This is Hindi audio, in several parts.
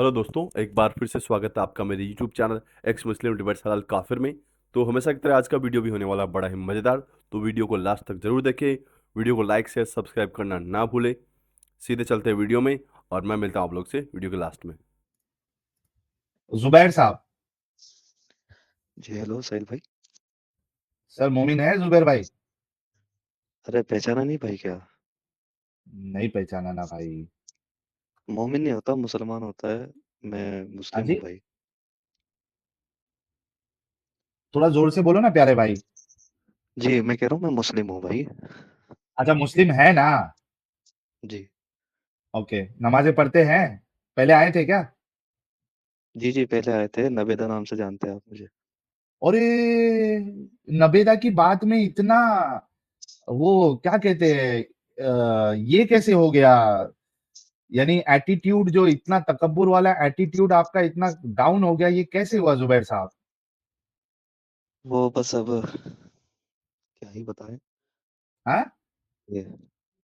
हेलो दोस्तों, एक बार फिर से स्वागत है आपका मेरे यूट्यूब चैनल एक्स मुस्लिम डिबेट्स हलाल काफिर में। तो हमेशा की तरह आज का वीडियो भी होने वाला बड़ा ही मज़ेदार। तो वीडियो को लास्ट तक जरूर देखें। वीडियो को लाइक शेयर सब्सक्राइब करना ना भूलें। सीधे चलते हैं वीडियो में और मैं मिलता हूँ आप लोग से वीडियो के लास्ट में। जुबैर साहब। जी हेलो साहिल भाई। सर मोमिन है जुबैर भाई? अरे पहचाना नहीं भाई क्या? नहीं पहचाना ना भाई। मोमिन नहीं होता, मुसलमान होता है। मैं हाँ मुस्लिम हूँ जी, भाई। थोड़ा जोर से बोलो ना प्यारे भाई। जी मैं कह रहा हूँ मैं मुस्लिम हूँ भाई। अच्छा, मुस्लिम है ना? जी। ओके, नमाजें पढ़ते हैं? पहले आए थे क्या? जी जी पहले आए थे, नवेदा नाम से जानते हैं आप मुझे। अरे, नबेदा की बात में इतना वो क्या कहते हैं, ये कैसे हो गया? यानी एटीट्यूड, जो इतना तकब्बुर वाला एटीट्यूड आपका इतना डाउन हो गया, ये कैसे हुआ जुबैर साहब? वो बस अब क्या ही बताएं। हाँ, ये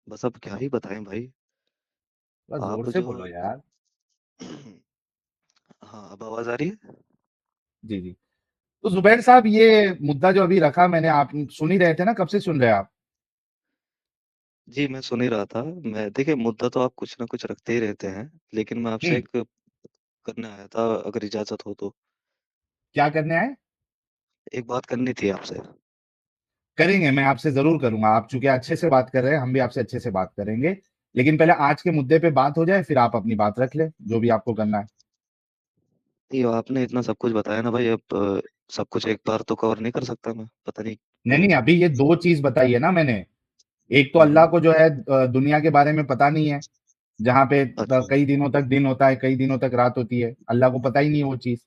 बस अब क्या ही बताएं भाई। थोड़ा जोर आप से जो बोलो यार। हाँ अब आवाज आ रही है। जी जी। तो जुबैर साहब, ये मुद्दा जो अभी रखा मैंने, आप सुन ही रहे थे ना? कब से सुन रहे हैं आप? जी मैं सुन ही रहा था। मैं देखिए, मुद्दा तो आप कुछ ना कुछ रखते ही रहते हैं, लेकिन मैं आपसे हम्म। एक करने आया था, अगर इजाजत हो तो। क्या करने आए? एक बात करनी थी आपसे। करेंगे, मैं आपसे जरूर करूंगा। आप चूंकि अच्छे से बात कर रहे हैं, हम भी आपसे अच्छे से बात करेंगे। लेकिन पहले आज के मुद्दे पे बात हो जाए, फिर आप अपनी बात रख ले, जो भी आपको करना है। ये आपने इतना सब कुछ बताया ना भाई, अब सब कुछ एक बार तो कवर नहीं कर सकता मैं, पता नहीं नहीं क्यों। नहीं, अभी ये दो चीज बताई है ना मैंने। एक तो अल्लाह हम्म। को जो है दुनिया के बारे में पता नहीं है, जहाँ पे अच्छा। कई दिनों तक दिन होता है, कई दिनों तक रात होती है, अल्लाह को पता ही नहीं है वो चीज।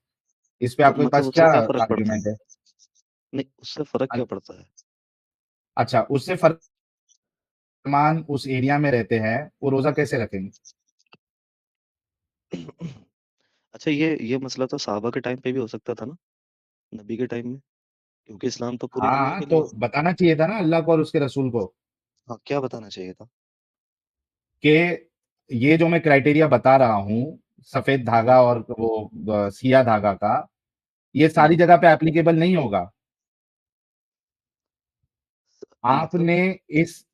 इस पे तो आपके मतलब पास उससे क्या क्या फर्क पड़ता है? आर्ग्यूमेंट है? नहीं, उससे फर्क अ- क्या पड़ता है? अच्छा, उससे फर्क, मुसलमान उस एरिया में रहते हैं, वो रोजा कैसे रखेंगे? अच्छा, ये मसला तो साहबा के टाइम पे भी हो सकता था ना, नबी के टाइम में, क्योंकि इस्लाम तो पूरी दुनिया हाँ, के तो लिए है। बताना चाहिए था ना अल्लाह को और उसके रसूल को, हाँ, क्या बताना चाहिए था? कि ये जो मैं क्राइटेरिया बता रहा हूँ, सफेद हम्म। धागा और वो सिया धागा का, ये सारी हम्म। जगह पे एप्लीकेबल नहीं होगा। मतलब। आपने इस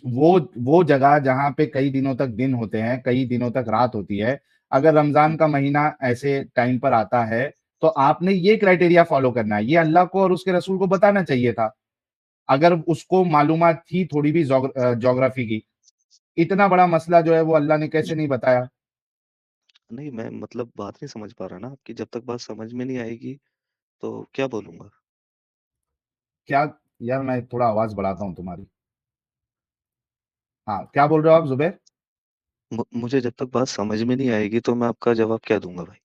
वो जगह जहां पे कई दिनों तक दिन होते हैं, कई दिनों तक रात होती है, अगर रमजान हम्म। का महीना ऐसे टाइम पर आता है, तो आपने ये क्राइटेरिया फॉलो करना है। ये अल्लाह को और उसके रसूल को बताना चाहिए था, अगर उसको मालूमात थी थोड़ी भी ज्योग्राफी की। इतना बड़ा मसला जो है वो अल्लाह ने कैसे नहीं बताया? नहीं, मैं मतलब बात नहीं समझ पा रहा ना आपकी, जब तक बात समझ में नहीं आएगी तो क्या बोलूंगा। क्या? यार, मैं थोड़ा आवाज बढ़ाता हूँ तुम्हारी। हाँ, क्या बोल रहे हो आप जुबैर? मुझे जब तक बात समझ में नहीं आएगी तो मैं आपका जवाब क्या दूंगा भाई?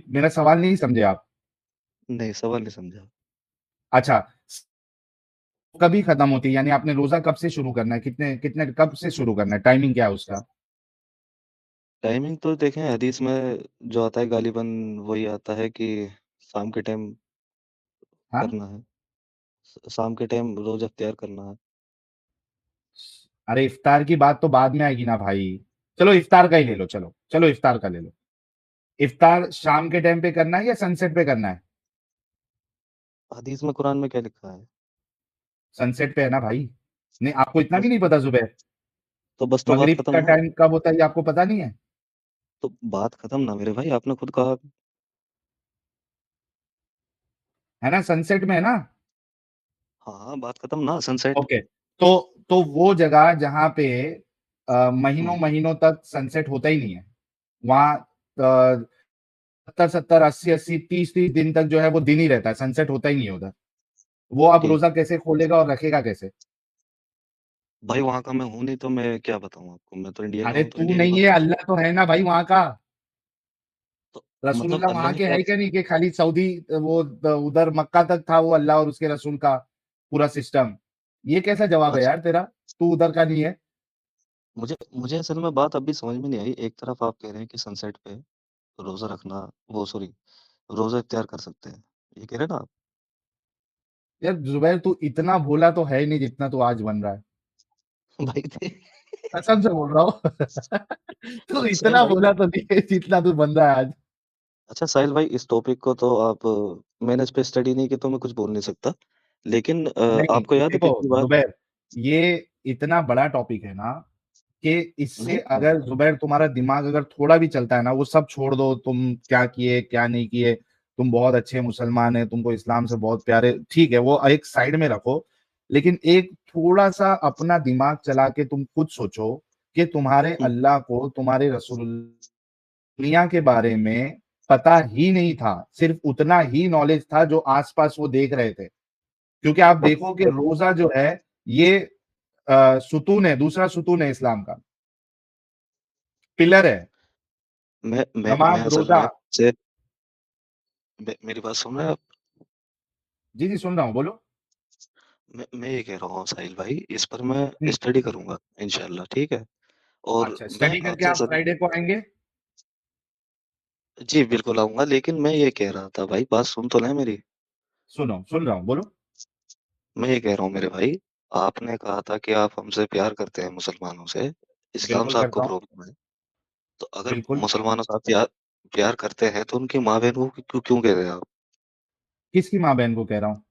मेरा सवाल नहीं समझे आप? नहीं, सवाल नहीं समझा। अच्छा, कभी खत्म होती है, यानी आपने रोजा कब से शुरू करना है, कितने कितने कब से शुरू करना है, टाइमिंग क्या है उसका? टाइमिंग तो देखें, हदीस में जो आता है गालिबन वही आता है कि शाम के टाइम हाँ। करना है। शाम के टाइम रोज़ा अख्तियार करना है। अरे, इफ्तार की बात तो बाद में आएगी ना भाई। चलो इफ्तार का ही ले लो, चलो चलो इफ्तार का ले लो। इफ्तार शाम के टाइम पे करना है या सनसेट पे करना है? हदीस में कुरान में क्या लिखा है? सनसेट पे है ना भाई। नहीं, आपको इतना भी बस नहीं पता जुबैर? बस तो बात मगरिब खत्म का ना। टाइम कब होता है ये आपको पता नहीं है? तो बात खत्म ना मेरे भाई, आपने खुद कहा। है ना, सनसेट में है ना? हाँ हाँ, बात खत्म ना, सनसेट। ओके। तो वो जगह जहां पे महीनों हम्म। महीनों तक सनसेट होता ही नहीं है, वहां 70 70 80 80 30 30 दिन तक जो है वो दिन ही रहता है, सनसेट होता ही नहीं है उधर। वो अब ठीक। रोजा कैसे खोलेगा और रखेगा कैसे? भाई वहां का मैं हूं नहीं, तो मैं क्या बताऊं आपको, मैं तो इंडिया का अरे, हूँ तो तू इंडिया की नहीं बात है, करूँ। अल्लाह तो है ना भाई वहां का। तो मतलब रसूलुल्लाह अल्लाह वहां ने के क्या? है क्या नहीं, कि खाली सऊदी, वो उधर मक्का तक था वो अल्लाह और उसके रसूल का पूरा सिस्टम? ये कैसा जवाब है अच्छा, यार तेरा? तू उधर का नहीं है। मुझे मुझे असल में बात अभी समझ में नहीं आई। एक तरफ आप कह रहे हैं कि सनसेट पे रोजा रखना, वो सॉरी, रोजा इख्तियार कर सकते हैं, ये कह रहे हैं ना आप? यार जुबैर, तू इतना भोला तो है ही नहीं जितना तू आज बन रहा है। भाई कसम से बोल रहा हूँ। तू अच्छा साहिल इतना भाई बोला तो नहीं है जितना तू बन रहा है आज। अच्छा साहिल भाई इस टॉपिक को तो आप मैंने इस पे स्टडी नहीं की तो मैं कुछ बोल नहीं सकता। लेकिन नहीं, आपको याद है देखो पिछली बार ज़ुबैर, ये इतना बड़ा टॉपिक है ना कि इससे नहीं अगर ज़ुबैर तुम्हारा दिमाग अगर थोड़ा भी चलता है ना, वो सब छोड़ दो, तुम क्या किए, क्या नहीं किए, तुम बहुत अच्छे मुसलमान हैं, तुमको इस्लाम से बहुत प्यारे, ठीक है, वो एक साइड में रखो। लेकिन एक थोड़ा-सा अपना दिमाग चला के तुम खुद सोचो कि तुम्हारे हुँ, अल्लाह को, तुम्हारे रसूल दुनिया के बारे में पता ही नहीं था, सिर्फ उतना ही नॉलेज था जो आस-पास वो देख रहे थे। क्योंकि आप देखो कि रोज़ा जो है, ये सुतून है, दूसरा सुतून है इस्लाम का, पिलर है। मैं नमाज, असल रोज़ा। में से मेरी बात सुन रहे हैं आप? जी, जी, सुन रहा हूँ, बोलो। मैं ये कह रहा हूँ साहिल भाई इस पर मैं हुँ, स्टडी करूँगा इंशाल्लाह, ठीक है? और अच्छा, मैं स्टडी करके आपसे आप ज़रूर फ्राइडे को आएँगे? जी, बिल्कुल आऊँगा लेकिन मैं ये कह रहा था भाई बात सुन तो लें मेरी। सुन रहा हूँ, बोलो। मैं ये कह रहा हूँ मेरे भाई, आपने कहा था कि आप हमसे प्यार करते हैं मुसलमानों से, इस्लाम बिल्कुल से आपको करता हूँ, प्रॉब्लम है। तो अगर बिल्कुल। मुसलमानों से आप प्यार प्यार करते हैं तो उनकी माँ-बहन को क्यों क्यों कह रहे हैं आप? किसकी माँ-बहन को कह रहा हूँ?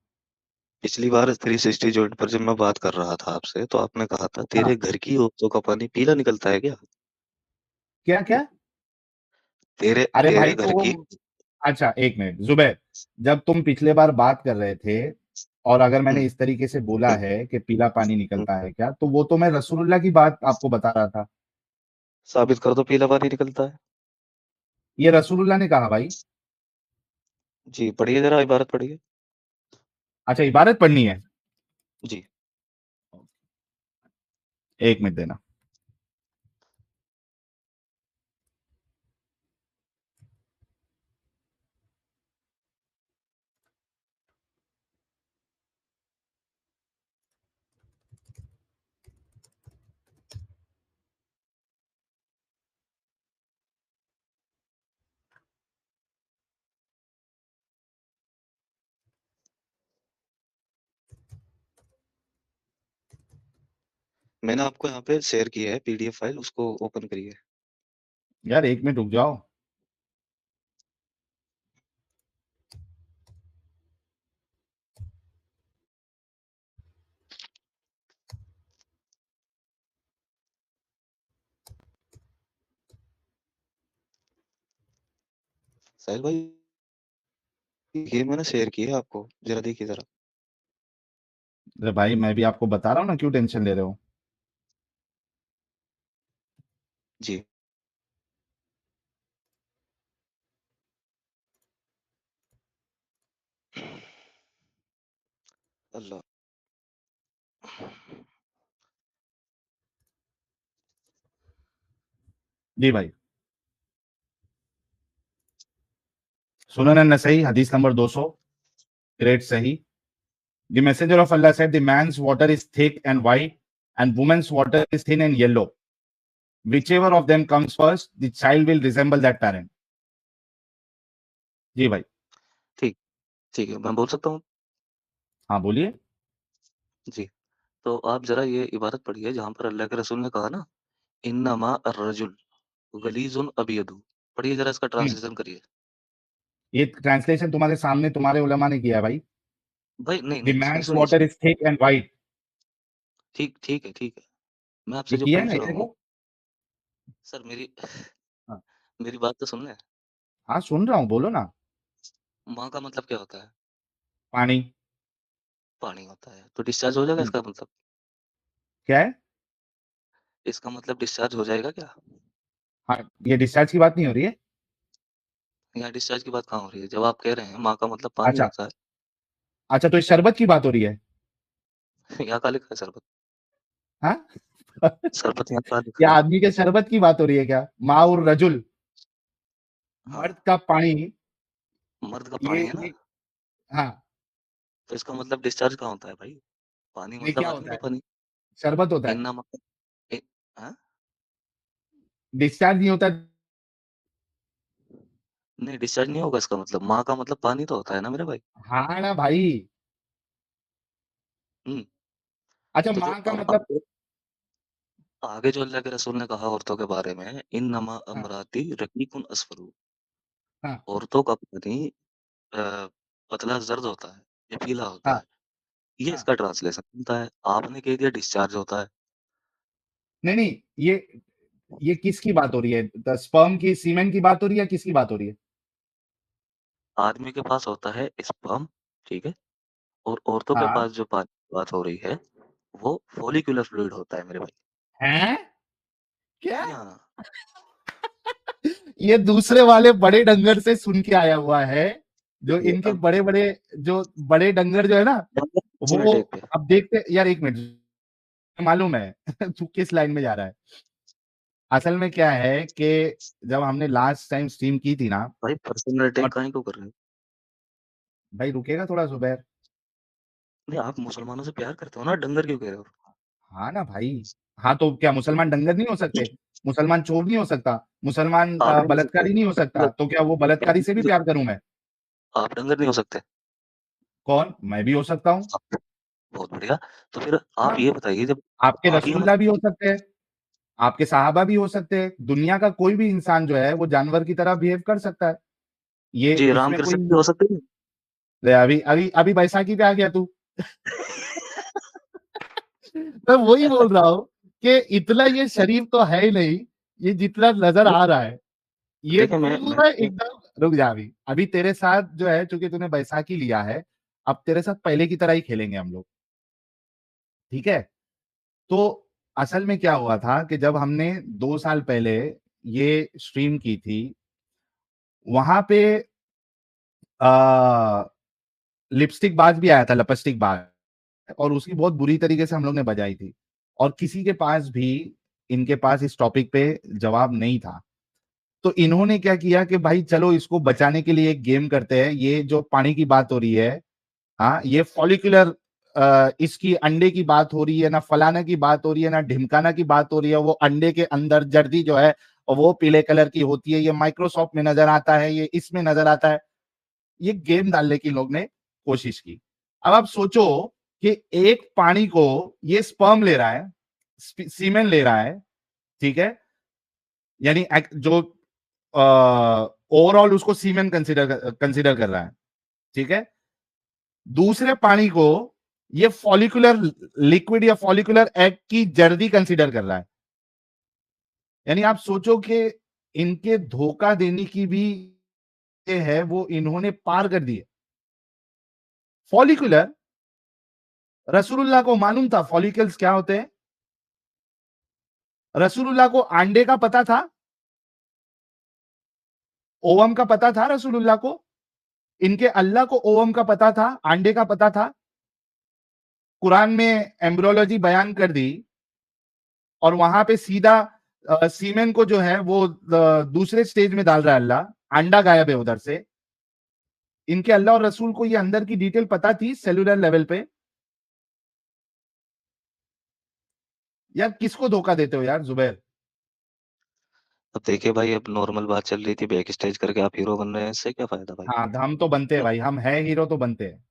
पिछली बार 360 जॉइंट पर जब मैं बात कर रहा था आपसे तो आपने कहा था हाँ, तेरे घर की औरतों का पानी पीला निकलता है क्या? क्या-क्या? तेरे अरे तेरे भाई, घर की अच्छा, 1 मिनट, ज़ुबैर, जब तुम पिछले बार बात कर रहे थे और अगर हुँ, मैंने इस तरीके से बोला है कि पीला पानी हुँ, निकलता है क्या, तो वो तो मैं रसूलुल्लाह की बात आपको बता रहा था। साबित कर दो पीला पानी निकलता है। ये रसूलुल्लाह ने कहा भाई। जी, पढ़िए ज़रा इबारत पढ़िए। अच्छा, इबारत पढ़नी है? जी, 1 मिनट देना। मैंने आपको यहाँ पे शेयर की है पीडीएफ फाइल उसको ओपन करिए। यार 1 मिनट रुक जाओ। साहिल भाई ये मैंने शेयर की है आपको, ज़रा देखिए ज़रा। अरे भाई, मैं भी आपको बता रहा हूँ ना, क्यों टेंशन ले रहे हो? जी, अल्लाह। जी भाई। सुनन नसई हदीस नंबर 200, ग्रेट सही। The messenger of Allah said, the man's water is thick and white, and woman's water is thin and yellow. Whichever of them comes first, the child will resemble that parent. जी भाई। ठीक ठीक है, मैं बोल सकता हूँ? हाँ, बोलिए। जी, तो आप ज़रा ये इबारत पढ़िए जहाँ पर अल्लाह के रसूल ने कहा ना, इन्नमा अर्रजुल गलीज़ुन अबियदु। पढ़िए ज़रा इसका हम्म, ट्रांसलेशन करिए। ये ट्रांसलेशन तुम्हारे सामने तुम्हारे उलमा ने किया है भाई। भाई नहीं, The नहीं, सुनिए, man's सुनिए, water सुनिए। is thick and white. ठीक ठीक है, ठीक है। मैं ये आपसे जो किया है ना, पूछ ये रहा हूँ देखो। सर मेरी हाँ, मेरी बात तो सुन लें। हाँ, सुन रहा हूँ, बोलो ना। माँ का मतलब क्या होता है? पानी। पानी होता है। तो डिस्चार्ज हो जाएगा हम्म, इसका मतलब? क्या है? इसका मतलब डिस्चार्ज हो जाएगा क्या? हाँ, ये डिस्चार्ज की बात नहीं हो रही है। यहाँ डिस्चार्ज की बात कहाँ हो रही है? जब आप कह रहे हैं माँ का मतलब पानी अच्छा, होता है, अच्छा, तो इस शरबत की बात हो रही है। यहाँ कहाँ लिखा है शरबत? हाँ। शरबत यहाँ कहाँ लिखा क्या है? आदमी के शरबत की बात हो रही है क्या? माउर रजुल, हाँ, मर्द का पानी। मर्द का ये पानी है ना? ये हाँ। तो इसका मतलब डिस्चार्ज कहाँ होता है भाई? पानी ये मतलब क्या आदमी होता का है? पानी। शरबत होता है। इन्ना मतलब इ हाँ? डिस्चार्ज नहीं होता। नहीं डिस्चार्ज नहीं होगा इसका मतलब, माँ का मतलब पानी तो होता है ना मेरे भाई। हाँ ना भाई। हुँ, अच्छा, तो जो माँ का अब मतलब। आगे जो अल्लाह के रसूल ने कहा औरतों के बारे में, इन्नमा हाँ, अमराती रकीकुन अस्फरू, हाँ, औरतों का पानी अ, पतला जर्द होता है या पीला होता हाँ, है। ये हाँ। इसका ट्रांसलेशन बनता है। आपने कह दिया डिस्चार्ज होता है। नहीं, नहीं, ये किसकी बात हो रही है? द स्पर्म की, सीमेन की बात हो रही है, किसकी बात हो रही है? आदमी के पास होता है स्पर्म, ठीक है? और औरतों के हाँ। पास जो पानी की बात हो रही है, वो फॉलिक्यूलर फ्लूइड होता है मेरे भाई। हैं? क्या? जी हाँ। ये दूसरे वाले बड़े डंगर से सुन के आया हुआ है। जो देखिए इनके अब बड़े बड़े, जो बड़े डंगर जो है ना, मिनट वो एक पे। अब देखते यार, एक मिनट, मालूम है तू किस लाइन में जा रहा है। असल में क्या है कि जब हमने लास्ट टाइम स्ट्रीम की थी ना, भाई पर्सनल अटैक और काहे को कर रहे हो? भाई रुकेगा थोड़ा जुबैर? नहीं, आप मुसलमानों से प्यार करते हो ना, डंगर क्यों कह रहे हो? हाँ ना भाई। हाँ तो क्या मुसलमान डंगर नहीं हो सकते? मुसलमान चोर नहीं हो सकता? मुसलमान आप नहीं हो सकते। बलात्कारी नहीं हो सकता? मतलब तो क्या वो बलात्कारी से भी प्यार करूं मैं? आप डंगर नहीं हो सकते। कौन? मैं भी हो सकता हूँ। आप बहुत बढ़िया। तो फिर आप हाँ, ये बताइए जब आपके आप ये मत रसूलुल्लाह भी हो सकते हैं, आपके सहाबा भी हो सकते हैं, दुनिया का कोई भी इंसान जो है वो जानवर की तरह बिहेव कर सकता है। ये जी, इसमें कोई, रामकृष्ण भी हो सकते हैं। ले अभी अभी अभी बैसाखी पे आ गया तू। मैं वही बोल रहा हूँ कि इतना ये शरीफ तो है ही नहीं, ये जितना नजर आ रहा है। ये देखिए पूरा एकदम, रुक जा अभी, अभी तेरे साथ जो है, चूंकि तूने बैसाखी लिया है, अब तेरे साथ पहले की तरह ही खेलेंगे हम लोग, ठीक है? तो असल में क्या हुआ था कि जब हमने 2 साल पहले ये स्ट्रीम की थी, वहां पे आ, लिपस्टिक बाज भी आया था, लिपस्टिक बाज, और उसकी बहुत बुरी तरीके से हम लोग ने बजाई थी, और किसी के पास भी, इनके पास इस टॉपिक पे जवाब नहीं था। तो इन्होंने क्या किया कि भाई चलो इसको बचाने के लिए एक गेम करते हैं। ये जो पानी की बात हो रही है, हाँ, ये फॉलिकुलर, इसकी अंडे की बात हो रही है ना, फलाना की बात हो रही है ना, ढिमकाना की बात हो रही है। वो अंडे के अंदर जर्दी जो है, और वो पीले कलर की होती है। ये माइक्रोसॉफ्ट में नजर आता है, ये इसमें नजर आता है। ये गेम डालने की लोग ने कोशिश की। अब आप सोचो कि एक पानी को ये स्पर्म ले रहा है, सीमेन ले रहा है, ठीक है? यानी जो ओवरऑल उसको सीमेन कंसिडर कर रहा है, ठीक है? दूसरे पानी को ये फॉलिकुलर लिक्विड या फॉलिकुलर एग की जर्दी कंसिडर कर रहा है। यानी आप सोचो कि इनके धोखा देने की भी ये है, वो इन्होंने पार कर दी है। फॉलिकुलर, रसूलुल्लाह को मालूम था फॉलिकल्स क्या होते हैं? रसूलुल्लाह को अंडे का पता था, ओवम का पता था रसूलुल्लाह को। इनके अल्लाह को ओवम का पता था, अंडे का पता था। कुरान में एम्ब्रोलॉजी बयान कर दी, और वहां पे सीधा सीमेन को जो है वो दूसरे स्टेज में डाल रहा है अल्लाह, अंडा गायब है उधर से। इनके अल्लाह और रसूल को ये अंदर की डिटेल पता थी सेलुलर लेवल पे। यार किसको धोखा देते हो यार जुबैर? अब देखिए भाई, अब नॉर्मल बात चल रही थी, बैक स्टेज करके आप हीरो बन रहे हैं, इससे क्या फायदा भाई? हाँ, हम तो बनते हैं भाई, हम है हीरो तो बनते हैं।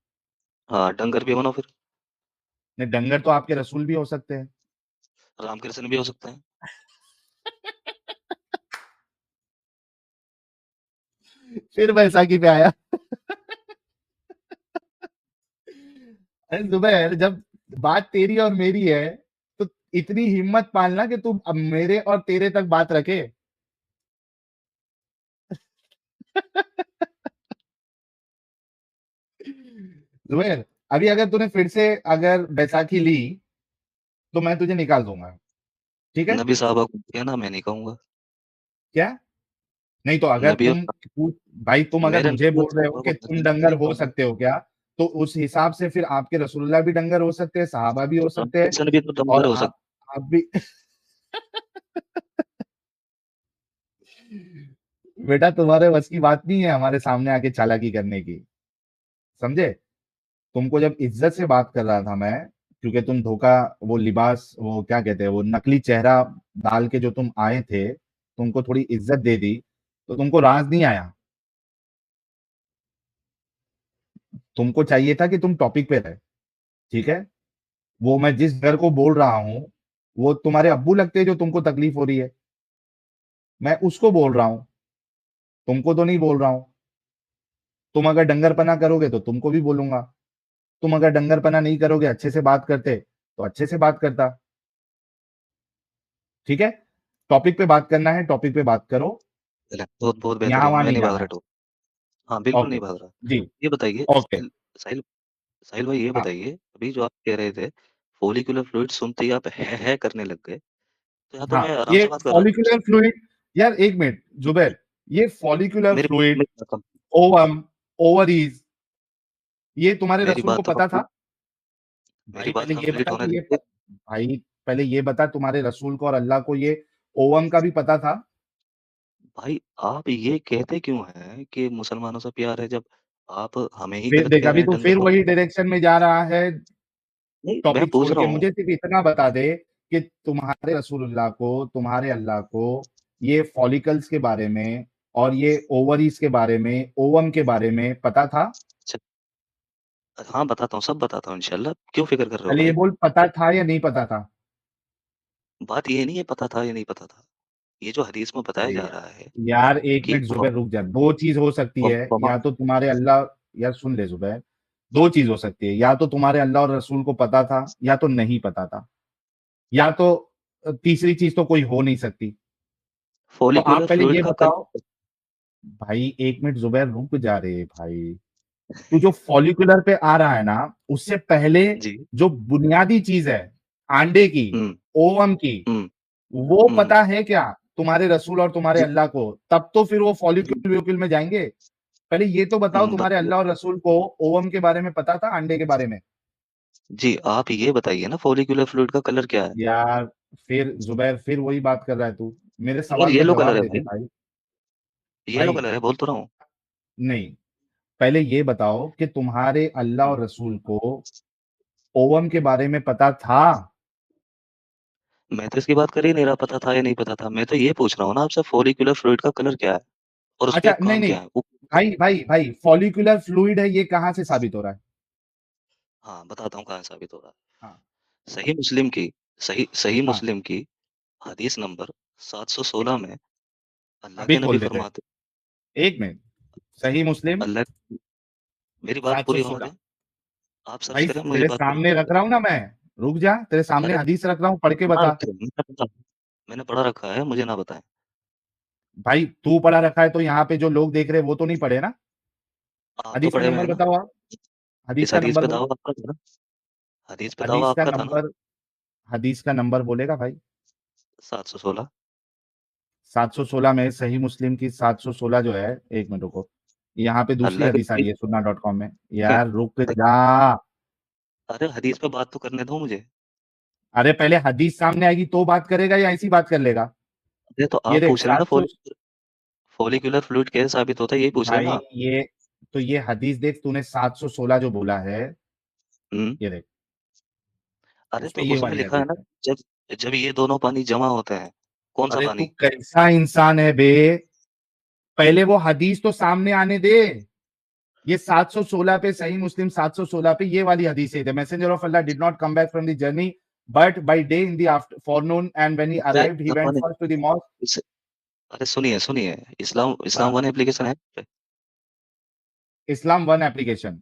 हाँ, डंगर भी बनो फिर। नहीं, डंगर तो आपके रसूल भी हो सकते हैं। रामकृष्ण भी हो सकते हैं। फिर बैसाखी पे आया। अरे जुबैर, जब बात तेरी और मेरी है, तो इतनी हिम्मत पालना कि तू अब मेरे और तेरे तक बात रखे। जुबैर, अभी अगर तूने फिर से अगर बैसाखी ली, तो मैं तुझे निकाल दूंगा, ठीक है? नबी साहबा को किया ना, मैं नहीं कहूंगा। क्या? नहीं तो अगर नबी और भाई तुम अगर मेरे मुझे नबी और बोल रहे हो साहबा को कि मैं तुम डंगर नहीं हो कहूंगा। सकते हो क्या, तो उस हिसाब से फिर आपके रसूलुल्लाह भी डंगर हो सकते हैं, सहाबा भी हो सकते हैं, रामकृष्ण भी तो और डंगर हो आप भी। बेटा, तुम्हारे बस की बात नहीं है हमारे सामने आके चालाकी करने की, समझे? तुमको जब इज्जत से बात कर रहा था मैं, क्योंकि तुम धोखा, वो लिबास, वो क्या कहते हैं, वो नकली चेहरा डाल के जो तुम आए थे, तुमको थोड़ी इज्जत दे दी, तो तुमको राज नहीं आया। तुमको चाहिए था कि तुम टॉपिक पे रहे, ठीक है? वो मैं जिस घर को बोल रहा हूँ, वो तुम्हारे अब्बू लगते हैं जो तुमको तकलीफ हो रही है। मैं उसको बोल रहा हूँ, तुमको तो नहीं बोल रहा हूँ। तुम अगर डंगरपना करोगे तो तुमको भी बोलूंगा। तुम अगर डंगरपना नहीं करोगे, अच्छे से बात करते तो अच्छे से बात करता। ठीक है, टॉपिक पे बात करना है, टॉपिक पे बात करो, चलें, बहुत बहुत बेहतर यहाँ हुआ, वहां मैं नहीं नहीं भाग जाना रहा है। टॉपिक। हाँ, बिल्कुल नहीं ओके भाग रहा। जी। ये बताइए ओके। साहिल साहिल भाई, ये हाँ बताइए, अभी जो आप कह रहे थे, फॉलिक्युलर फ्लूइड सुनते ही आप है करने लग गए, तो यहाँ तो हाँ, मैं आराम ये से बात कर रहा था फॉलिकुलर आपसे। फ्लूइड, यार एक मिनट जुबैर, ये फॉलिकुलर मेरी फ्लूइड, मेरी बात कम ओवम, ओवरीज, ये तुम्हारे मेरी रसूल को बात तो पता कंप्लीट था? मेरी भाई बात पहले ये कंप्लीट बता होने कि ये दीजिए। भाई पहले ये बता, तुम्हारे रसूल को और अल्लाह को ये ओवम का भी पता था? भाई, आप ये कहते क्यों हैं कि मुसलमानों से प्यार है, जब आप हमें ही फिर गलत देख, कह रहे अभी हैं तो फिर डंगर-वंगर? वही डायरेक्शन में जा रहा है। नहीं, मैं टॉपिक पूछ छोड़ रहा के हूँ। मुझे सिर्फ इतना बता दे कि तुम्हारे रसूलुल्लाह को, तुम्हारे अल्लाह को ये फॉलिकल्स के बारे में और ये ओवरीज के बारे में, ओवम के बारे में पता था? अच्छा, हाँ, बताता हूँ, सब बताता हूँ इंशाल्लाह, क्यों फ़िक्र कर रहे हो पहले ये भाई? बोल, पता था या नहीं पता था? बात ये नहीं है पता था या नहीं पता था, ये जो हदीस में बताया अरे जा यार, रहा है यार एक कि मिनट जुबैर रुक जा। दो चीज हो सकती है, वमा या तो तुम्हारे अल्लाह, यार सुन ले जुबैर, दो चीज हो सकती है, या तो तुम्हारे अल्लाह और रसूल को पता था या तो नहीं पता था, या तो तीसरी चीज तो कोई हो नहीं सकती। तो आप फॉलिक्युलर पहले फ्लूइड ये का बताओ। भाई एक मिनट जुबैर रुक जा रे भाई। तू जो फॉलिकुलर पे आ रहा है ना, उससे पहले जी, जो बुनियादी चीज है अंडे की, हुँ, ओवम की, हुँ, वो हुँ, पता है क्या तुम्हारे रसूल और तुम्हारे जी, अल्लाह को? तब तो फिर वो जी, फॉलिक्यूल व्यूक्यूल में जाएंगे। पहले ये तो बताओ, तुम्हारे बताइए। अल्लाह और रसूल को ओवम के बारे में पता था, अंडे के बारे में? जी, आप ये बताइए ना, फॉलिक्युलर फ्लूइड का कलर क्या है? यार फिर जुबैर, फिर वही बात कर रहा है तू। मेरे कलर सवाल का येलो कलर जवाब है दे दे भाई, भाई। येलो भाई कलर है, बोल तो रहा हूँ। नहीं, पहले ये बताओ कि तुम्हारे अल्लाह हुँ, और रसूल को ओवम के बारे में पता था? मैं तो इसकी बात कर ही नहीं रहा पता था या नहीं पता था, मैं तो ये पूछ रहा हूँ ना आपसे, फॉलिक्युलर फ्लूइड का कलर क्या है? और उसके अच्छा नहीं काम नहीं, क्या है? वो भाई भाई भाई, फॉलिकुलर फ्लूइड है, ये कहाँ से साबित हो रहा है? हाँ, बताता हूँ कहाँ साबित हो रहा हाँ है। सही सही हाँ, मुस्लिम की हदीस नंबर 716 में अल्लाह अभी के नबी खोल देते हैं, फरमाते, एक मिनट। सही मुस्लिम अल्लाह मेरी बात पूरी होने 716। दें, आप सर्च भाई करें, मुझे तेरे बात पूरी सामने होने रख रहा हूं ना मैं, रुक जा, तेरे दें। सामने अरे! हदीस रख रहा हूं, पढ़ के पढ़ा बता। रखे हैं, मैंने पढ़ा रखा है, मुझे ना बताएँ। भाई तू पढ़ा रखा है तो यहाँ पे जो लोग देख रहे हैं वो तो नहीं पढ़े ना? आप तो हदीस का पढ़े हुए हैं नंबर ना, बताओ आप, हदीस इस का हदीस नंबर पे बोल। दावा आपका था ना, हदीस पे दावा हदीस का आपका था ना, नंबर, हदीस का नंबर बोलेगा भाई? 716। 716 में सही मुस्लिम की 716 जो है, एक मिनट रुको, यहाँ पे दूसरी अल्लाह के हदीस आ नबी रही है सुन्ना डॉट कॉम में। यार रुक जा। अरे हदीस पे बात तो करने दो मुझे। अरे पहले हदीस सामने आएगी तो बात करेगा या ऐसी बात कर लेगा? अरे तो ये आप देख पूछ रहे हैं ना 700। फॉलिक्युलर फ्लूइड कैसे साबित होता है, यही पूछ रहे हैं भाई ना आप? ये, तो ये हदीस देख, तूने 716 जो बोला है, हुँ। ये देख, अरे तो उसमें ये उसमें वाली लिखा है हदीस ना, है। जब जब ये दोनों पानी जमा होते हैं, कौन-सा अरे तू पानी? कैसा इंसान है बे? पहले वो हदीस तो सामने आने दे। ये 716 पे, सही मुस्लिम 716 पे ये वाली हदीस है, the messenger of Allah did not come back from the journey but by day in the afternoon and when he अरे arrived he Islam went one first to the mosque. इस अरे सुनिए, इस्लाम इस्लाम हाँ, वन एप्लीकेशन है पे? इस्लाम वन एप्लीकेशन,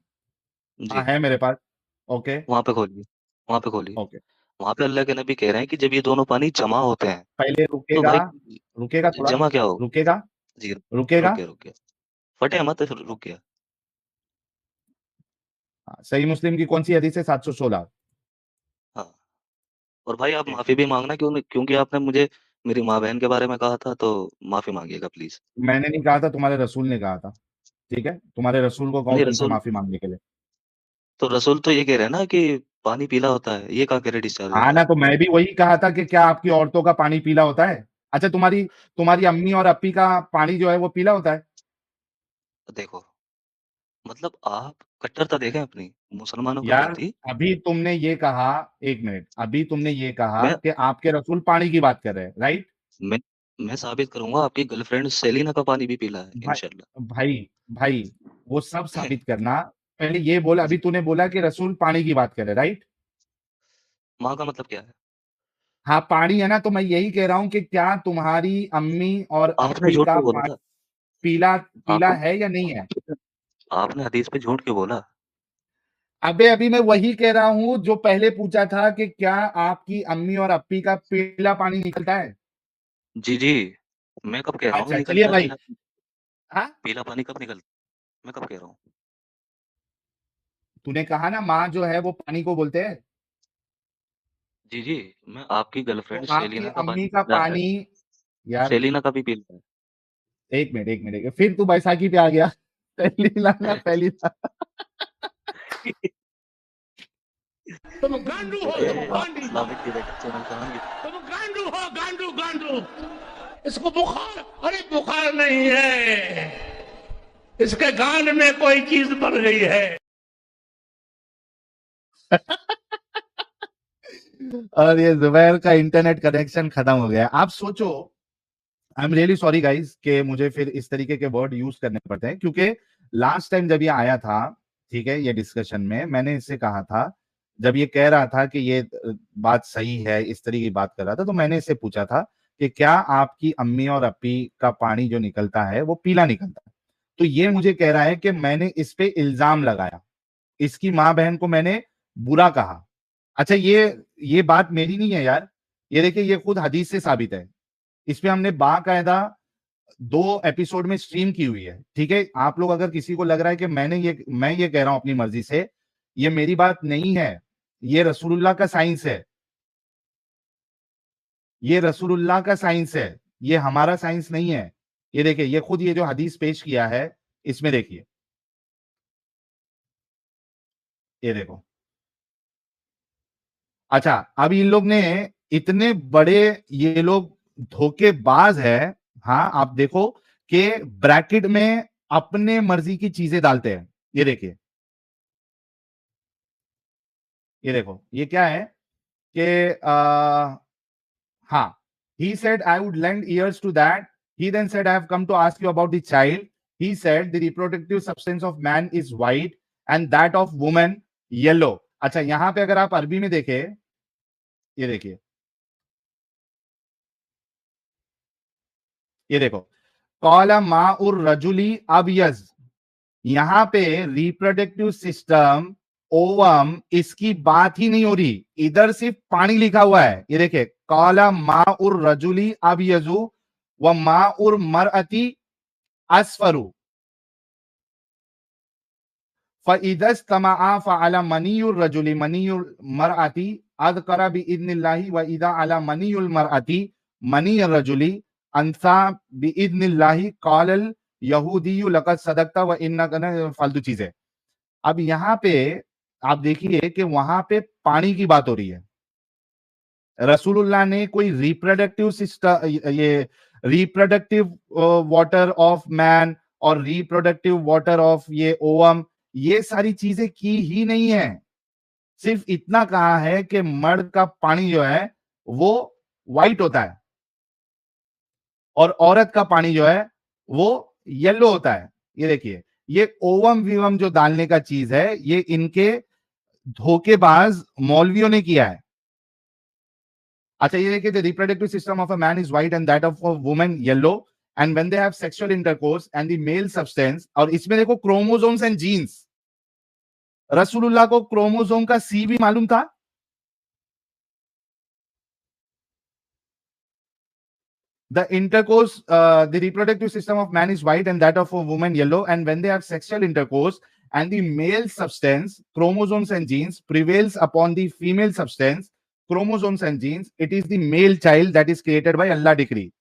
हाँ जी, है मेरे पास। ओके वहाँ पे खोलिए वहाँ पे खोलिए। ओके। वहाँ पे अल्लाह के नबी कह रहे हैं कि जब ये दोनों पानी जमा होते हैं, पहले तो रुकेगा, भाई रुकेगा थोड़ा, जमा क्या होगा? रुकेगा, जी, रुकेगा। रुक गया। फटे मत फिर रुक गया। हाँ, सही मुस्लिम की कौन सी हदीस है? 716। हाँ, और भाई आप माफ़ी भी माँगना, क्योंकि आपने मुझे मेरी माँ-बहन के बारे में कहा था, तो माफ़ी माँगिएगा प्लीज़। मैंने नहीं कहा था, तुम्हारे रसूल ने कहा था। ठीक है, तुम्हारे रसूल को कहो नहीं तुमसे रसूल माफी मांगने के लिए। तो रसूल तो ये कह रहे हैं ना कि पानी पीला होता है, ये कहाँ कह रहे डिस्चार्ज हाँ होता है? ना, तो मैं भी वही कहा था कि क्या आपकी औरतों का पानी पीला होता है? अच्छा, तुम्हारी तुम्हारी अम्मी और अप्पी का पानी जो है वो पीला होता है? देखो, मतलब आप कट्टरता देखें अपनी, मुसलमानों के यार प्रति। अभी तुमने ये कहा, एक मिनट, अभी तुमने ये कहा मैं कि आपके रसूल पानी की बात कर रहे हैं, राइट? मैं मैं साबित करूँगा, आपकी गर्लफ्रेंड सेलिना का पानी भी पीला है भाई इंशाल्लाह। भाई भाई, वो सब साबित करना। पहले ये बोल, अभी जी, तूने बोला कि रसूल पानी की बात कर रहे हैं, राइट? माँ का मतलब क्या है? हाँ पानी है ना, तो मैं यही कह रहा हूँ कि क्या तुम्हारी अम्मी और आपने अप्पी झूठ का क्यों बोला था? पीला पीला आपने है या नहीं है? आपने हदीस पे झूठ क्यों बोला? अबे अभी मैं वही कह रहा हूँ जो पहले पूछा था कि क्या आपकी अम्मी और अप्पी का पीला पानी निकलता है? जी, जी। मैं कब कह रहा हूँ अच्छा चलिए निकलता है भाई। पीला हाँ पीला पानी कब निकलता है? मैं कब कह रहा हूँ? तूने कहा ना माँ जो है वो पानी को बोलते हैं, जी, जी। मैं आपकी तो गर्लफ्रेंड आपकी सेलिना का अम्मी पानी का पीला है। पानी। यार सेलिना का भी पीला एक मिनट एक मिनट, फिर तू बैसाखी पे आ गया। पहली लाना है। पहली लाना। तुम गांडू हो, ये तुम गांडी, इस्लामिक डिबेटर चैनल का नाम ये तुम गांडू हो, गांडू गांडू। इसको बुखार, अरे बुखार नहीं है, इसके गांड में कोई चीज बढ़ गई है। और ये जुबैर का इंटरनेट कनेक्शन खत्म हो गया। आप सोचो, I am really sorry guys कि मुझे फिर इस तरीके के वर्ड यूज करने पड़ते हैं, क्योंकि लास्ट टाइम जब ये आया था, ठीक है, ये डिस्कशन में मैंने इससे कहा था, जब ये कह रहा था कि ये बात सही है, इस तरीके की बात कर रहा था, तो मैंने इससे पूछा था कि क्या आपकी अम्मी और अप्पी का पानी जो निकलता है वो पीला निकलता है? तो ये मुझे कह रहा है कि मैंने इस पे इल्जाम लगाया, इसकी माँ बहन को मैंने बुरा कहा। अच्छा ये बात मेरी नहीं है यार, ये देखिए ये खुद हदीस से साबित है। इस पे हमने बाकायदा 2 एपिसोड में स्ट्रीम की हुई है, ठीक है। आप लोग अगर किसी को लग रहा है कि मैं ये कह रहा हूं अपनी मर्जी से, ये मेरी बात नहीं है, ये रसूलुल्लाह का साइंस है, ये रसूलुल्लाह का साइंस है, ये हमारा साइंस नहीं है। ये देखिए ये खुद ये जो हदीस पेश किया है, इसमें देखिए, ये देखो। अच्छा अब इन लोग ने इतने बड़े, ये लोग धोखेबाज है। हाँ आप देखो कि ब्रैकेट में अपने मर्जी की चीजें डालते हैं। ये देखिए, ये देखो ये क्या है कि हाँ, he said I would lend ears to that. He then said I have come to ask you about the child. He said the reproductive substance of man is white and that of woman yellow. अच्छा यहां पे अगर आप अरबी में देखें, ये देखिए, ये देखो, कौला माउर रजुली अबयज, यहां पे रिप्रोडक्टिव सिस्टम, ओवम, इसकी बात ही नहीं हो रही, इधर सिर्फ पानी लिखा हुआ है। ये देखिए, कौला माउर रजुली अबयजु व माउर मरअती असफरू फ़इदस तमाआ फ़अला मनीयुर रजुली मनीयुल मरअती अज़करा बिइज़्निल्लाहि व इज़ा अला मनीयुल मरअती मनीय रजुली अंसा बिइज़्निल्लाहि क़ालल यहूदिय्यु लक़द सदक़ता व इन्नका न फालतू चीजें। अब यहाँ पे आप देखिए कि वहां पे पानी की बात हो रही है। रसूलुल्लाह ने कोई रिप्रोडक्टिव सिस्टम, ये रिप्रोडक्टिव वाटर ऑफ मैन और रिप्रोडक्टिव वाटर ऑफ ये ओवम, ये सारी चीजें की ही नहीं है। सिर्फ इतना कहा है कि मर्द का पानी जो है वो व्हाइट होता है और औरत का पानी जो है वो येलो होता है। ये देखिए, ये ओवम विवम जो डालने का चीज है, ये इनके धोखेबाज मौलवियों ने किया है। अच्छा ये देखिए, the reproductive system of a man is white and that of a woman yellow and when they have sexual intercourse and the male substance, और इसमें देखो क्रोमोसोम्स एंड जीन्स, रसूलुल्लाह को क्रोमोसोम का सी भी मालूम था। The intercourse, the reproductive system of man is white and that of a woman yellow, and when they have sexual intercourse and the male substance, chromosomes and genes, prevails upon the female substance, chromosomes and genes, it is the male child that is created by Allah decree.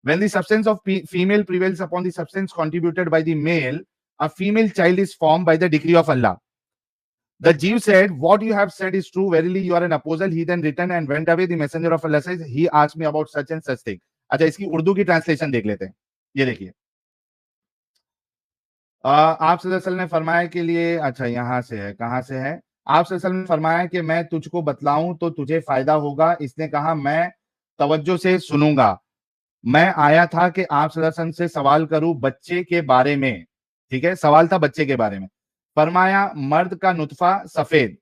When the substance of female prevails upon the substance contributed by the male, a female child is formed by the decree of Allah. The Jew said, what you have said is true. Verily, you are an apostle. He then returned and went away. The messenger of Allah says, he asked me about such and such thing. अच्छा इसकी उर्दू की ट्रांसलेशन देख लेते हैं। ये देखिए, आप सल्लल्लाहु अलैहि वसल्लम ने फरमाया के लिए, अच्छा यहां से है, कहां से है, आप सल्लल्लाहु अलैहि वसल्लम ने फरमाया कि मैं तुझको बतलाऊं तो तुझे फायदा होगा। इसने कहा मैं तवज्जो से सुनूंगा। मैं आया था कि आप सल्लल्लाहु अलैहि वसल्लम से सवाल करूं बच्चे के बारे में, ठीक है, सवाल था बच्चे के बारे में। फरमाया मर्द का नुतफा सफेद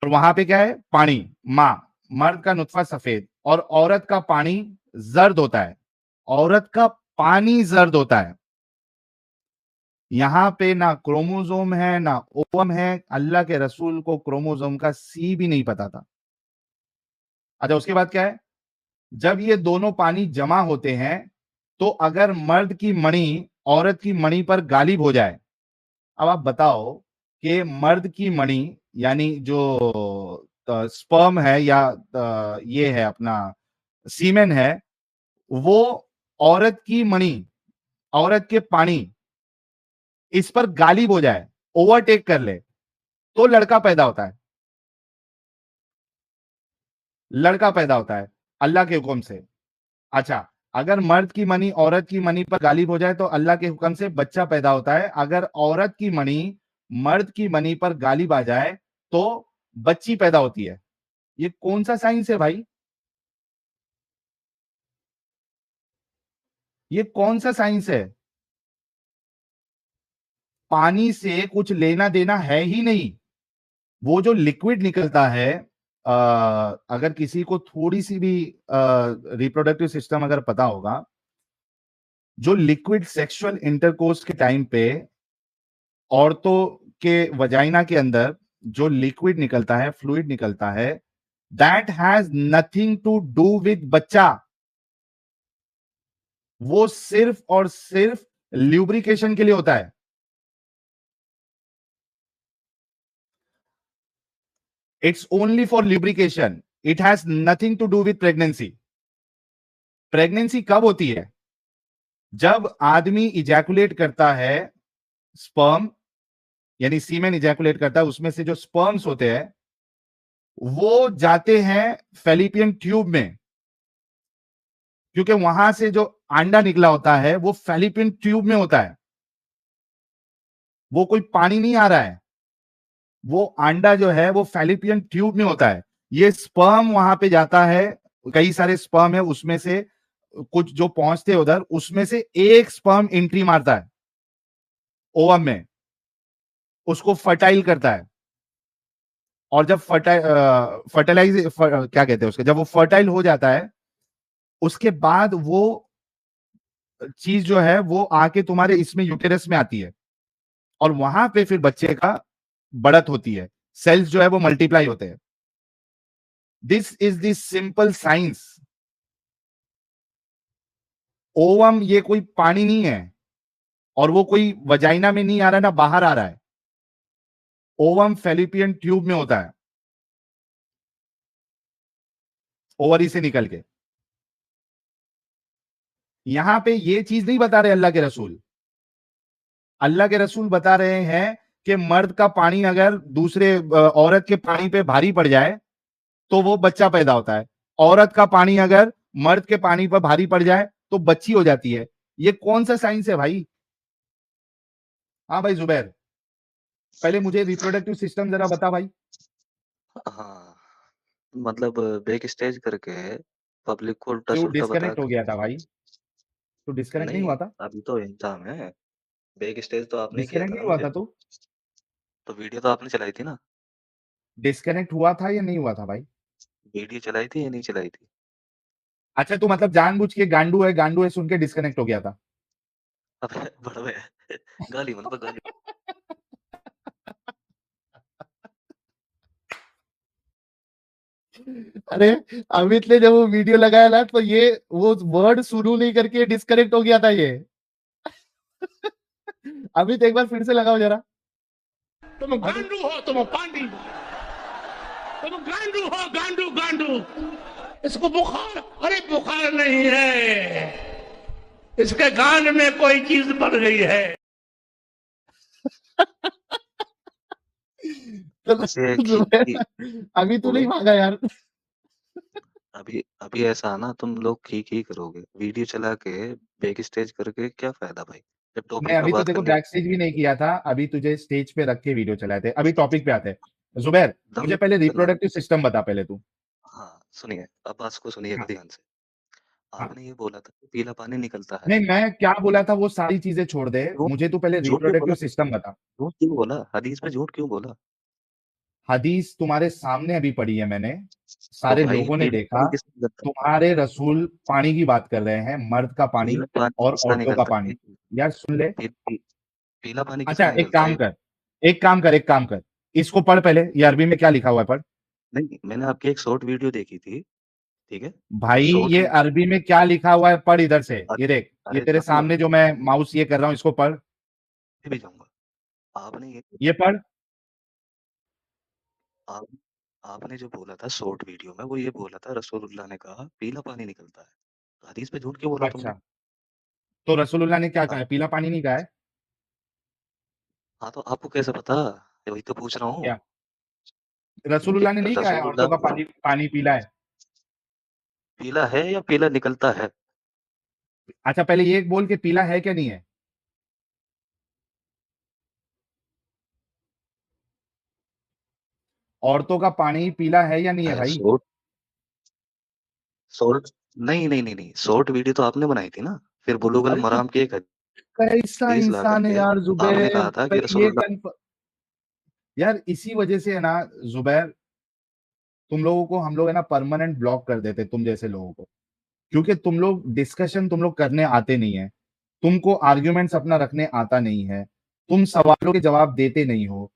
और वहां पे क्या है, पानी, माँ, मर्द का नुत्फा सफेद और औरत का पानी जर्द होता है। औरत का पानी जर्द होता है। यहां पे ना क्रोमोसोम है ना ओवम है। अल्लाह के रसूल को क्रोमोसोम का सी भी नहीं पता था। अच्छा, उसके बाद क्या है? जब ये दोनों पानी जमा होते हैं तो अगर मर्द की मणि औरत की मणि पर गालिब हो जाए, अब आप बताओ कि मर्द की मणि यानी जो स्पर्म है या ये है अपना सीमेन है, वो औरत की मणि, औरत के पानी इस पर गालिब हो जाए, ओवरटेक कर ले, तो लड़का पैदा होता है। लड़का पैदा होता है अल्लाह के हुक्म से। अच्छा, अगर मर्द की मणि औरत की मणि पर गालिब हो जाए तो अल्लाह के हुक्म से बच्चा पैदा होता है। अगर औरत की मणि मर्द की मणि पर गालिब आ जाए तो बच्ची पैदा होती है। ये कौन सा साइंस है भाई? ये कौन सा साइंस है? पानी से कुछ लेना देना है ही नहीं। वो जो लिक्विड निकलता है, अगर किसी को थोड़ी सी भी रिप्रोडक्टिव सिस्टम अगर पता होगा, जो लिक्विड सेक्सुअल इंटरकोर्स के टाइम पे औरतों के वजाइना के अंदर जो लिक्विड निकलता है, फ्लूइड निकलता है, that has nothing to do with बच्चा। वो सिर्फ और सिर्फ ल्यूब्रिकेशन के लिए होता है। It's only for lubrication. It has nothing to do with pregnancy. Pregnancy कब होती है? जब आदमी इजैकुलेट करता है, स्पर्म यानी सीमेन इजैकुलेट करता है, उसमें से जो स्पर्म्स होते हैं वो जाते हैं फैलिपियन ट्यूब में, क्योंकि वहां से जो अंडा निकला होता है वो फैलिपियन ट्यूब में होता है। वो कोई पानी नहीं आ रहा है, वो अंडा जो है वो फैलिपियन ट्यूब में होता है। ये स्पर्म वहां पे जाता है, कई सारे स्पर्म है, उसमें से कुछ जो पहुंचते उधर, उसमें से एक स्पर्म एंट्री मारता है ओवम में, उसको फर्टाइल करता है। और जब फर्टिलाइज क्या कहते हैं उसके, जब वो फर्टाइल हो जाता है, उसके बाद वो चीज जो है वो आके तुम्हारे इसमें यूटेरस में आती है और वहां पे फिर बच्चे का बढ़त होती है, सेल्स जो है वो मल्टीप्लाई होते हैं। This is the simple science. Ovum ये कोई पानी नहीं है और वो कोई वजाइना में नहीं आ रहा है ना बाहर आ रहा है। ओवम फैलिपियन ट्यूब में होता है, ओवरी से निकल के। यहां पे ये चीज नहीं बता रहे अल्लाह के रसूल। अल्लाह के रसूल बता रहे हैं कि मर्द का पानी अगर दूसरे औरत के पानी पे भारी पड़ जाए तो वो बच्चा पैदा होता है। औरत का पानी अगर मर्द के पानी पर भारी पड़ जाए तो बच्ची हो जाती है। ये कौन सा साइंस है भाई? हाँ भाई जुबैर, पहले मुझे रिप्रोडक्टिव सिस्टम जरा बता भाई। हाँ, मतलब बैक स्टेज करके पब्लिक को तू उल्टा-सुल्टा बता डिस्कनेक्ट हो के गया था भाई, तू डिस्कनेक्ट नहीं नहीं, हुआ था? अभी तो यहीं था मैं। बैक स्टेज तो आपने किया डिस्कनेक्ट था नहीं ना हुआ मुझे, था तू? तो वीडियो तो आपने चलाई थी ना? डिस्कनेक्ट हुआ था या नहीं हुआ था भाई? वीडियो चलाई थी या नहीं चलाई थी? अच्छा, तू मतलब जानबूझ के गांडू है सुन के डिस्कनेक्ट हो गया था? अबे बड़वे गाली मत बक गाली। अरे, अमित ने जब वो वीडियो लगाया ना तो ये वो वर्ड शुरू नहीं करके डिस्कनेक्ट हो गया था ये। अमित एक बार फिर से लगाओ जरा। तुम गांडू हो, तुम पांडी, तुम गांडू हो, गांडू गांडू। इसको बुखार, अरे बुखार नहीं है, इसके गान में कोई चीज पड़ गई है। ऐसे खी अभी तू नहीं बोलो, भागा यार। अभी ऐसा ना तुम लोग खी करोगे। वीडियो चला के बैक स्टेज करके क्या फ़ायदा भाई? जब नहीं, टॉपिक पे अभी तो बात देखो करनी बैक स्टेज भी नहीं किया था, अभी तुझे स्टेज पे रख के वीडियो चलाए थे। अभी टॉपिक पे आते हैं। जुबैर, दम मुझे पहले सुनो रिप्रोडक्टिव सिस्टम बता पहले तू। हाँ, सुनिए, अब बात को सुनिएगा हाँ, ध्यान से। हाँ। आपने ये बोला था कि पीला पानी निकलता है। नहीं, मैं क्या बोला था वो सारी चीजें छोड़ दे, झूठ मुझे तू पहले झूठ क्यों रिप्रोडक्टिव बोला? सिस्टम बता। झूठ क्यों बोला? हदीस में झूठ क्यों बोला? हदीस तुम्हारे सामने अभी पढ़ी है मैंने, तो सारे भाई लोगों ने पीला देखा। पानी किससे निकलता है? तुम्हारे रसूल पानी की बात कर रहे हैं, मर्द का पानी पीला पानी और किसका औरतों का निकलता पानी। है? यार सुन ले। पीला पानी अच्छा किसका एक निकलता काम है? कर, एक काम कर, एक काम कर, इसको पढ़ पहले, ये अरबी में क्या लिखा हुआ है पढ़। नहीं, मैंने आपकी एक शॉर्ट वीडियो देखी थी, ठीक है? भाई शॉर्ट ये वीडियो अरबी में क्या लिखा हुआ है पढ़ इधर से, अरे ये देख, ये अरे तेरे जाऊँगा, सामने जो मैं माउस ये कर रहा हूँ इसको पढ़, भी जाऊँगा। आपने ये ये पढ़। आप आपने जो बोला था शॉर्ट वीडियो में, वो ये बोला था रसूलुल्लाह ने कहा पीला पानी निकलता है। हदीस पे झूठ क्यों बोला तुमने? अच्छा, तो रसूलुल्लाह ने क्या हाँ, कहा है, पीला पानी नहीं कहा है हाँ, तो आपको कैसे पता? वही तो पूछ रहा हूँ। क्या? रसूलुल्लाह ने नहीं कहा है औरतों रसूलुल्लाह का पानी पानी पीला है? पीला है या पीला निकलता है? अच्छा पहले ये बोल के पीला है क्या नहीं है। औरतों का पानी पीला है या नहीं है अरे भाई? शॉर्ट शॉर्ट नहीं, नहीं, नहीं, नहीं, शॉर्ट वीडियो तो आपने बनाई थी ना? फिर बुलुगुल अरे तू मराम की एक कैसा हदीस ला इंसान है करके यार आपने जुबैर, कहा था कि पहले ये रसूलुल्लाह यार इसी वजह से है ना जुबैर, तुम लोगों को हम लोग है ना परमानेंट ब्लॉक कर देते तुम जैसे लोगों को, क्योंकि तुम लोग डिस्कशन तुम लोग करने आते नहीं है, तुमको आर्ग्यूमेंट्स अपना रखने आता नहीं है, तुम सवालों के जवाब देते नहीं हो।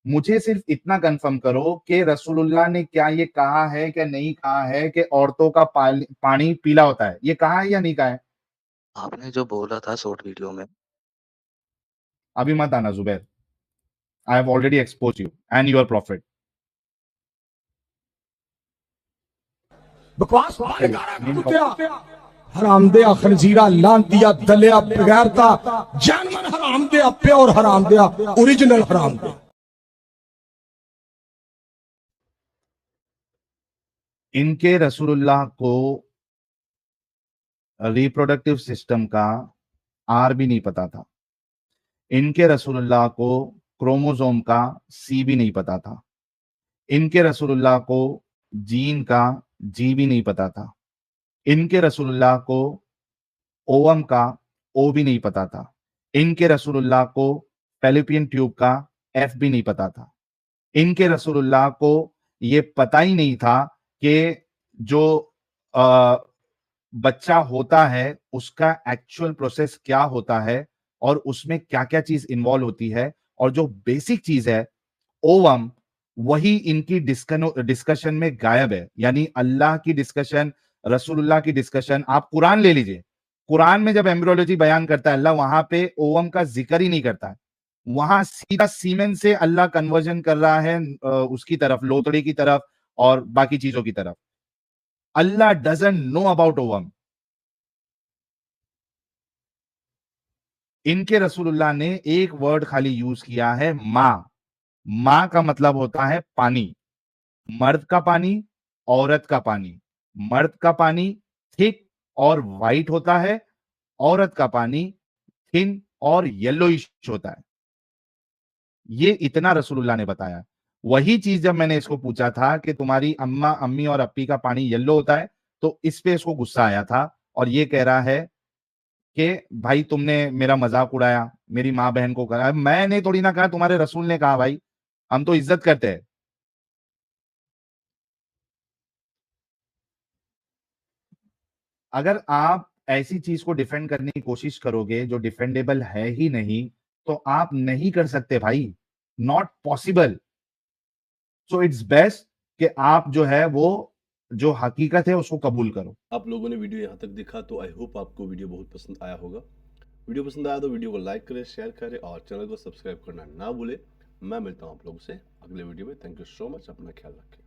मुझे सिर्फ इतना कंफर्म करो कि रसूलुल्लाह ने क्या ये कहा है क्या नहीं कहा है कि औरतों का पानी पीला होता है, ये कहा है या नहीं कहा है? आपने जो बोला था शॉर्ट वीडियो में अभी मत आना Zubair, I have already expose you and your profit. बकवास तो मेन कुत्तिया हरामदिया खंजीरा लांतिया दलिया बगैरता जानवर हरामदिया प्योर हरामदिया ओरिजिनल हरामदिया। इनके रसूलुल्लाह को रिप्रोडक्टिव सिस्टम का आर भी नहीं पता था, इनके रसूलुल्लाह को क्रोमोसोम का सी भी नहीं पता था, इनके रसूलुल्लाह को जीन का जी भी नहीं पता था, इनके रसूलुल्लाह को ओवम का ओ भी नहीं पता था, इनके रसूलुल्लाह को फैलोपियन ट्यूब का एफ भी नहीं पता था, इनके रसूलुल्लाह को ये पता ही नहीं था कि जो अ, बच्चा होता है उसका एक्चुअल प्रोसेस क्या होता है और उसमें क्या क्या चीज इन्वॉल्व होती है, और जो बेसिक चीज है ओवम, वही इनकी डिस्कशन में गायब है। यानी अल्लाह की डिस्कशन, रसूलुल्लाह की डिस्कशन, आप कुरान ले लीजिए, कुरान में जब एम्ब्रियोलॉजी बयान करता है अल्लाह, वहां पे ओवम का जिक्र ही नहीं करता है, वहां सीधा सीमेन से अल्लाह कन्वर्जन कर रहा है उसकी तरफ, लोतड़े की तरफ और बाकी चीजों की तरफ। अल्लाह डजंट नो अबाउट ओवम। इनके रसूलुल्लाह ने एक वर्ड खाली यूज किया है, माँ। माँ का मतलब होता है पानी, मर्द का पानी, औरत का पानी। मर्द का पानी थिक और वाइट होता है, औरत का पानी थिन और येलोइश होता है। ये इतना रसूलुल्लाह ने बताया। वही चीज जब मैंने इसको पूछा था कि तुम्हारी अम्मा अम्मी और अप्पी का पानी येलो होता है, तो इस पे इसको गुस्सा आया था और ये कह रहा है कि भाई तुमने मेरा मजाक उड़ाया, मेरी माँ बहन को कहा। मैंने थोड़ी ना कहा, तुम्हारे रसूल ने कहा भाई, हम तो इज्जत करते हैं। अगर आप ऐसी चीज को डिफेंड करने की कोशिश करोगे जो डिफेंडेबल है ही नहीं, तो आप नहीं कर सकते भाई, not possible. So it's best कि आप जो है वो जो हकीकत है उसको कबूल करो। आप लोगों ने वीडियो यहाँ तक देखा तो आई होप आपको वीडियो बहुत पसंद आया होगा। वीडियो पसंद आया तो वीडियो को लाइक करें, शेयर करें और चैनल को सब्सक्राइब करना ना भूलें। मैं मिलता हूँ आप लोगों से अगले वीडियो में। थैंक यू सो मच, अपना ख्याल रखें।